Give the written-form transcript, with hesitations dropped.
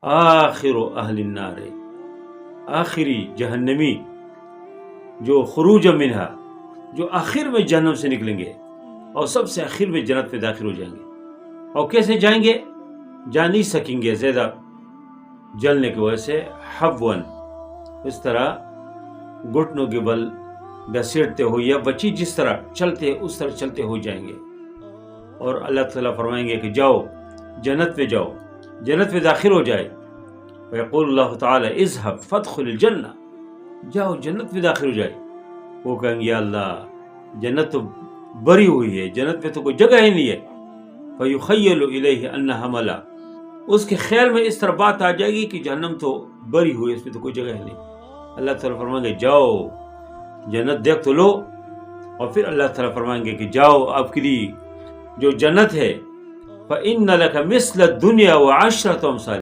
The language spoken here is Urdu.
آخر اہل النار، آخری جہنمی جو خروج منہا، جو آخر میں جہنم سے نکلیں گے اور سب سے آخر میں جنت میں داخل ہو جائیں گے. اور کیسے جائیں گے؟ جا نہیں سکیں گے زیادہ جلنے کی وجہ سے. حبون، اس طرح گھٹنوں کے بل گھسیٹتے ہو، یا بچی جس طرح چلتے اس طرح چلتے ہو جائیں گے. اور اللہ تعالیٰ فرمائیں گے کہ جاؤ جنت میں، جاؤ جنت میں داخل ہو جائے. ویقول اللہ تعالیٰ اذهب فادخل الجنہ، جاؤ جنت میں داخل ہو جائے. وہ کہیں گے یا اللہ جنت تو بری ہوئی ہے، جنت میں تو کوئی جگہ ہی نہیں ہے. فیخیل الیہ انہا ملا، اس کے خیال میں اس طرح بات آ جائے گی کہ جہنم تو بری ہوئی ہے، اس میں تو کوئی جگہ ہی نہیں. اللہ تعالیٰ فرمائیں گے جاؤ جنت دیکھ تو لو. اور پھر اللہ تعالیٰ فرمائیں گے کہ جاؤ آپ کے لیے جو جنت ہے، فإن لک مثل الدنیا وعشرۃ امثال،